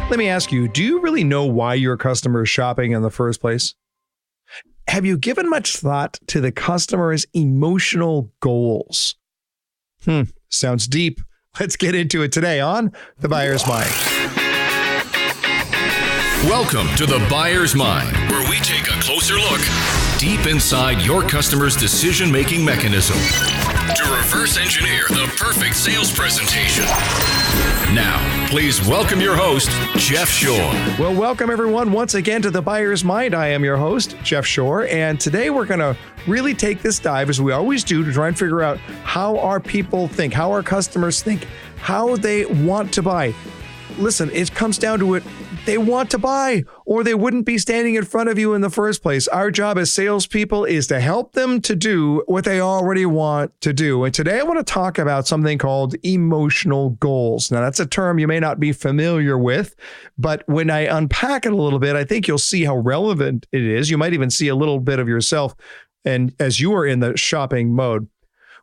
Let me ask you, do you really know why your customer is shopping in the first place? Have you given much thought to the customer's emotional goals? Sounds deep. Let's get into it today on The Buyer's Mind. Welcome to The Buyer's Mind, where we take a closer look deep inside your customer's decision-making mechanism to reverse engineer the perfect sales presentation. Now, please welcome your host, Jeff Shore. Well, welcome everyone once again to The Buyer's Mind. I am your host, Jeff Shore, and today we're going to really take this dive, as we always do, to try and figure out how our people think, how our customers think, how they want to buy. Listen, it comes down to it. They want to buy, or they wouldn't be standing in front of you in the first place. Our job as salespeople is to help them to do what they already want to do. And today I want to talk about something called emotional goals. Now, that's a term you may not be familiar with, but when I unpack it a little bit, I think you'll see how relevant it is. You might even see a little bit of yourself, and as you are in the shopping mode.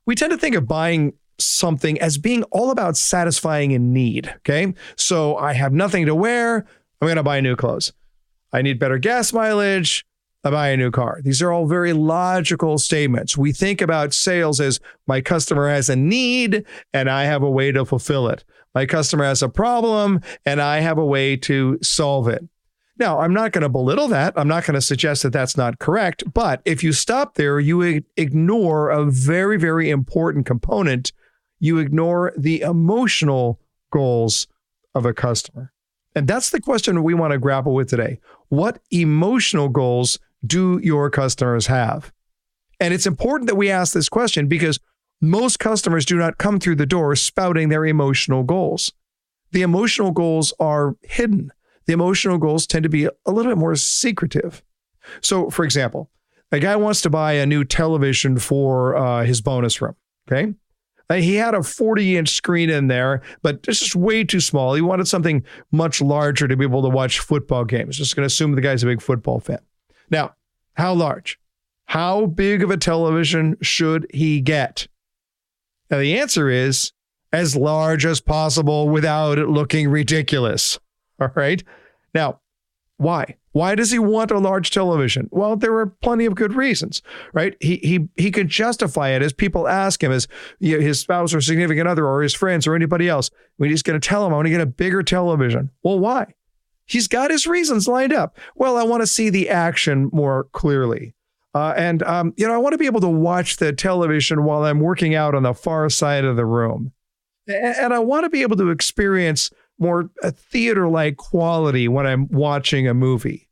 We tend to think of buying something as being all about satisfying a need. Okay. So I have nothing to wear. I'm going to buy new clothes. I need better gas mileage. I buy a new car. These are all very logical statements. We think about sales as my customer has a need and I have a way to fulfill it. My customer has a problem and I have a way to solve it. Now, I'm not going to belittle that. I'm not going to suggest that that's not correct. But if you stop there, you ignore a very, very important component. You ignore the emotional goals of a customer. And that's the question we want to grapple with today. What emotional goals do your customers have? And it's important that we ask this question because most customers do not come through the door spouting their emotional goals. The emotional goals are hidden. The emotional goals tend to be a little bit more secretive. So, for example, a guy wants to buy a new television for his bonus room, okay? He had a 40-inch screen in there, but this is way too small. He wanted something much larger to be able to watch football games. Just going to assume the guy's a big football fan. Now, how large? How big of a television should he get? Now, the answer is as large as possible without it looking ridiculous. All right. Now, why? Why does he want a large television? Well, there are plenty of good reasons, right? He could justify it as people ask him, as his spouse or significant other or his friends or anybody else. When he's going to tell them, I want to get a bigger television. Well, why? He's got his reasons lined up. Well, I want to see the action more clearly. I want to be able to watch the television while I'm working out on the far side of the room. And I want to be able to experience more a theater-like quality when I'm watching a movie.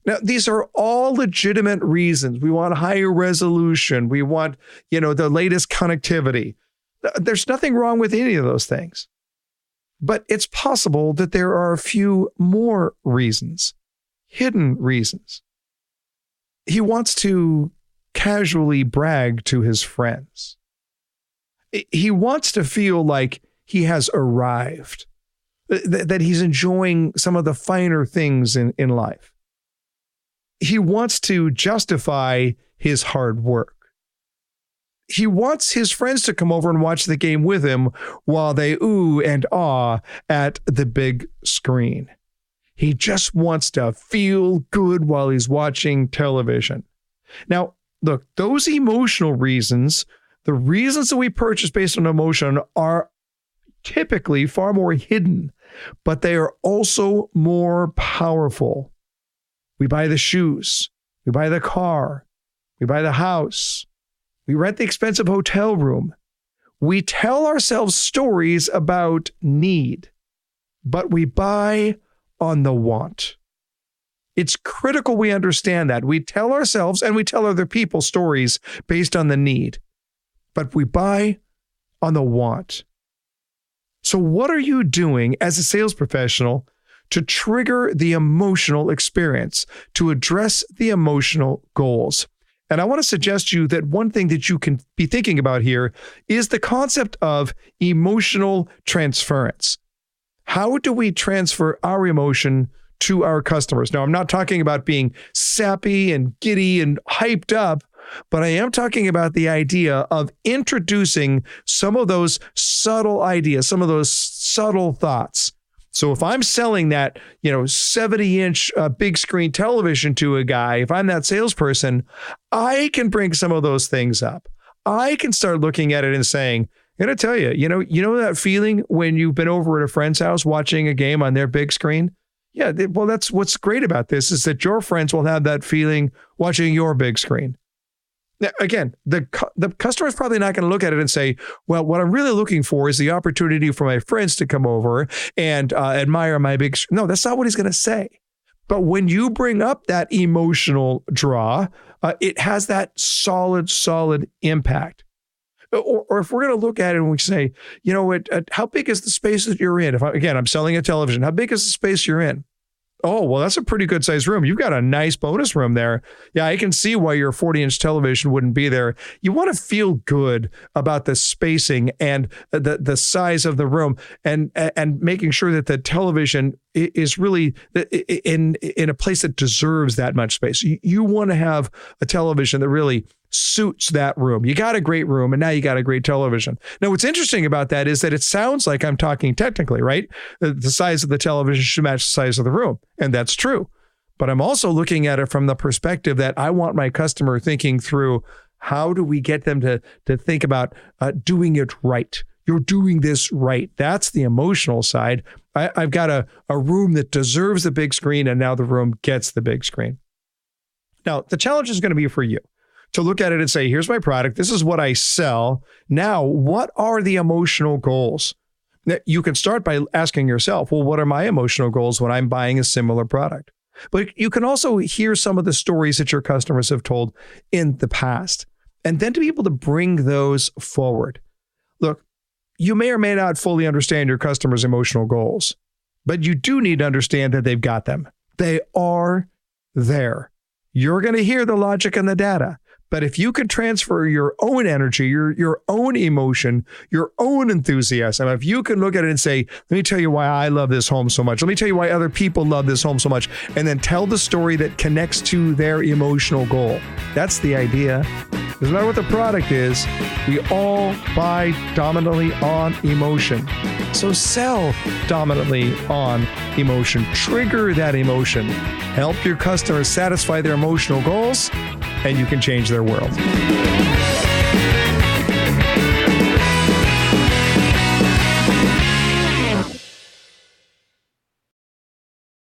Now, these are all legitimate reasons. We want higher resolution. We want, the latest connectivity. There's nothing wrong with any of those things. But it's possible that there are a few more reasons, hidden reasons. He wants to casually brag to his friends. He wants to feel like he has arrived, that he's enjoying some of the finer things in life. He wants to justify his hard work. He wants his friends to come over and watch the game with him while they ooh and ah at the big screen. He just wants to feel good while he's watching television. Now, look, those emotional reasons, the reasons that we purchase based on emotion, are typically far more hidden, but they are also more powerful. We buy the shoes, we buy the car, we buy the house, we rent the expensive hotel room. We tell ourselves stories about need, but we buy on the want. It's critical we understand that. We tell ourselves and we tell other people stories based on the need, but we buy on the want. So what are you doing as a sales professional to trigger the emotional experience, to address the emotional goals? And I want to suggest to you that one thing that you can be thinking about here is the concept of emotional transference. How do we transfer our emotion to our customers. Now, I'm not talking about being sappy and giddy and hyped up, but I am talking about the idea of introducing some of those subtle ideas, some of those subtle thoughts. So if I'm selling that, 70-inch big screen television to a guy, if I'm that salesperson, I can bring some of those things up. I can start looking at it and saying, I'm going to tell you, you know that feeling when you've been over at a friend's house watching a game on their big screen? Yeah, well, that's what's great about this is that your friends will have that feeling watching your big screen. Now, again, the customer is probably not going to look at it and say, well, what I'm really looking for is the opportunity for my friends to come over and admire my big screen. No, that's not what he's going to say. But when you bring up that emotional draw, it has that solid impact. Or if we're going to look at it and we say, how big is the space that you're in? I'm selling a television, how big is the space you're in? Oh, well, that's a pretty good sized room. You've got a nice bonus room there. Yeah, I can see why your 40-inch television wouldn't be there. You want to feel good about the spacing and the size of the room and making sure that the television is really in a place that deserves that much space. You want to have a television that really suits that room. You got a great room and now you got a great television. Now, what's interesting about that is that it sounds like I'm talking technically, right? The size of the television should match the size of the room. And that's true. But I'm also looking at it from the perspective that I want my customer thinking through, how do we get them to think about doing it right? You're doing this right. That's the emotional side. I've got a room that deserves the big screen, and now the room gets the big screen. Now, the challenge is going to be for you to look at it and say, here's my product. This is what I sell. Now, what are the emotional goals? You can start by asking yourself, well, what are my emotional goals when I'm buying a similar product? But you can also hear some of the stories that your customers have told in the past, and then to be able to bring those forward. Look, you may or may not fully understand your customers' emotional goals, but you do need to understand that they've got them. They are there. You're going to hear the logic and the data. But if you could transfer your own energy, your own emotion, your own enthusiasm, if you can look at it and say, let me tell you why I love this home so much. Let me tell you why other people love this home so much. And then tell the story that connects to their emotional goal. That's the idea. Doesn't matter what the product is. We all buy dominantly on emotion. So sell dominantly on emotion. Trigger that emotion. Help your customers satisfy their emotional goals, and you can change their world.